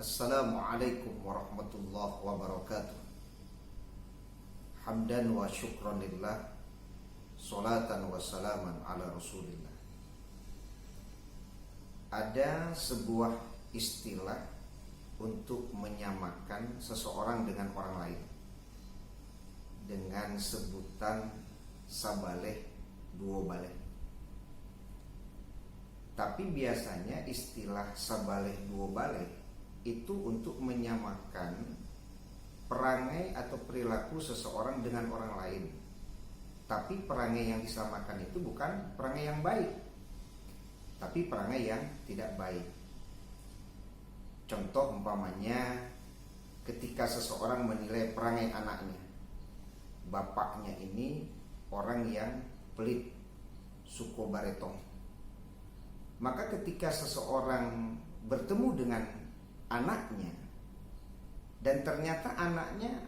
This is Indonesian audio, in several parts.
Assalamualaikum warahmatullahi wabarakatuh. Hamdan wa syukran lillah, salatan wa salaman ala rasulillah. Ada sebuah istilah untuk menyamakan seseorang dengan orang lain dengan sebutan sabaleh duo baleh. Tapi biasanya istilah sabaleh duo baleh itu untuk menyamakan perangai atau perilaku seseorang dengan orang lain. Tapi perangai yang disamakan itu bukan perangai yang baik, tapi perangai yang tidak baik. Contoh umpamanya ketika seseorang menilai perangai anaknya, bapaknya ini orang yang pelit, suko baretong. Maka ketika seseorang bertemu dengan anaknya dan ternyata anaknya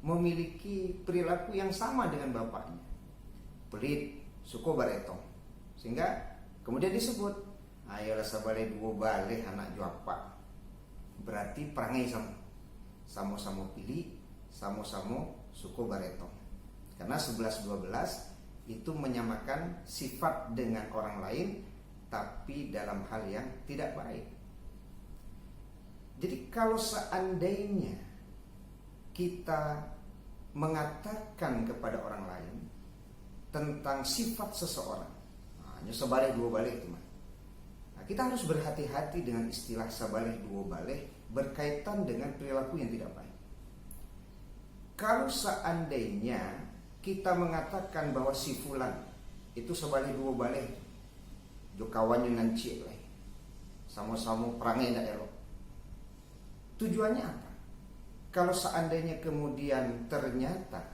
memiliki perilaku yang sama dengan bapaknya, pelit, suko baretong, sehingga kemudian disebut ayolah sabale duo baleh anak juapa. Berarti perangai sama-sama pilih, sama-sama suko baretong. Karena 11-12 itu menyamakan sifat dengan orang lain, tapi dalam hal yang tidak baik. Jadi kalau seandainya kita mengatakan kepada orang lain tentang sifat seseorang, hanya sabaleh dua baleh itu mah. Nah, kita harus berhati-hati dengan istilah sabaleh dua baleh berkaitan dengan perilaku yang tidak baik. Kalau seandainya kita mengatakan bahwa si fulan itu sabaleh dua baleh, jo kawannya nanci lah, sama-sama perangai tidak elok. Tujuannya apa? Kalau seandainya kemudian ternyata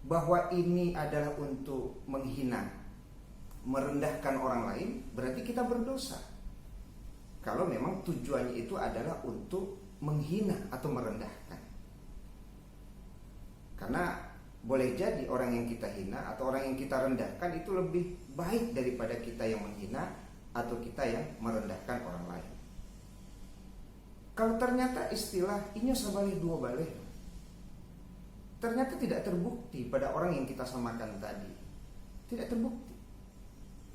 bahwa ini adalah untuk menghina, merendahkan orang lain, berarti kita berdosa. Kalau memang tujuannya itu adalah untuk menghina atau merendahkan. Karena boleh jadi orang yang kita hina atau orang yang kita rendahkan itu lebih baik daripada kita yang menghina atau kita yang merendahkan orang lain. Kalau ternyata istilah ini sabaleh dua baleh ternyata tidak terbukti pada orang yang kita samakan tadi, tidak terbukti.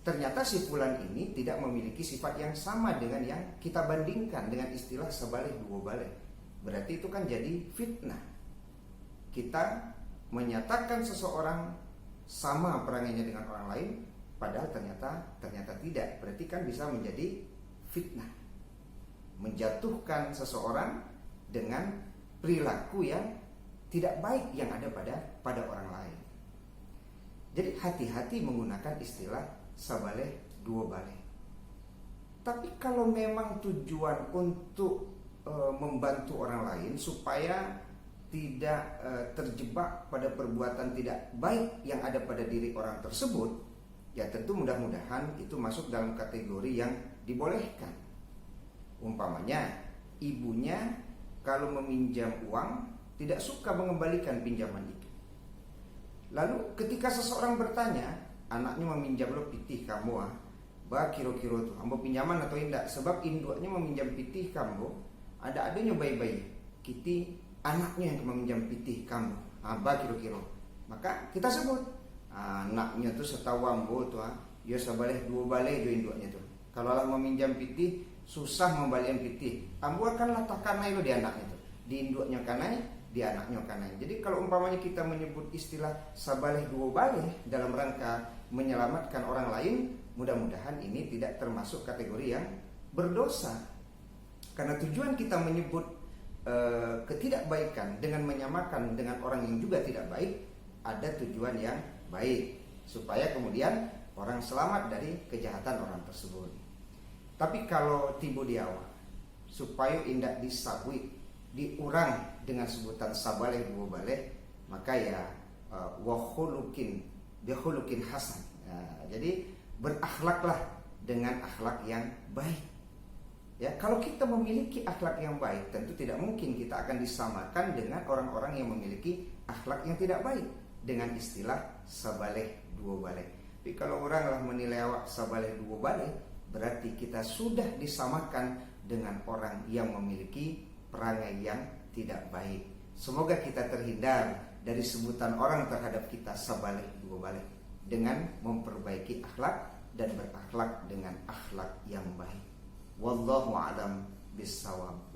Ternyata si fulan ini tidak memiliki sifat yang sama dengan yang kita bandingkan dengan istilah sabaleh dua baleh. Berarti itu kan jadi fitnah. Kita menyatakan seseorang sama perangainya dengan orang lain, padahal ternyata tidak. Berarti kan bisa menjadi fitnah, menjatuhkan seseorang dengan perilaku yang tidak baik yang ada pada orang lain. Jadi hati-hati menggunakan istilah sabaleh dua baleh. Tapi kalau memang tujuan untuk membantu orang lain supaya tidak terjebak pada perbuatan tidak baik yang ada pada diri orang tersebut, ya tentu mudah-mudahan itu masuk dalam kategori yang dibolehkan. Umpamanya ibunya kalau meminjam uang tidak suka mengembalikan pinjaman itu. Lalu ketika seseorang bertanya, anaknya meminjam lo pitih kamu bah kiro-kiro tuh ambo pinjaman atau tidak, sebab induknya meminjam pitih kamu, ada adanya bayi-bayi kiti anaknya yang meminjam pitih kamu, bah kiro-kiro. Maka kita sebut anaknya tuh setahu ambo tuh ya sabaleh dua baleh jo induknya tuh. Kalau lah meminjam pitih susah membalikan pitih, ambo akan letakkan lo di anaknya tuh, di induknya kanai, di anaknya kanai. Jadi kalau umpamanya kita menyebut istilah sabaleh dua baleh dalam rangka menyelamatkan orang lain, mudah-mudahan ini tidak termasuk kategori yang berdosa. Karena tujuan kita menyebut ketidakbaikan dengan menyamakan dengan orang yang juga tidak baik, ada tujuan yang baik supaya kemudian orang selamat dari kejahatan orang tersebut. Tapi kalau tibu di awal supaya indak disabui, diurang dengan sebutan sabaleh dua baleh, maka ya wahulukin hasan. Jadi berakhlaklah dengan akhlak yang baik. Ya, kalau kita memiliki akhlak yang baik, tentu tidak mungkin kita akan disamakan dengan orang-orang yang memiliki akhlak yang tidak baik dengan istilah sabaleh dua baleh. Tapi kalau orang lah menilai awak sabaleh dua baleh, berarti kita sudah disamakan dengan orang yang memiliki perangai yang tidak baik. Semoga kita terhindar dari sebutan orang terhadap kita sabalik dua balik, dengan memperbaiki akhlak dan berakhlak dengan akhlak yang baik. Wallahu a'lam bissawab.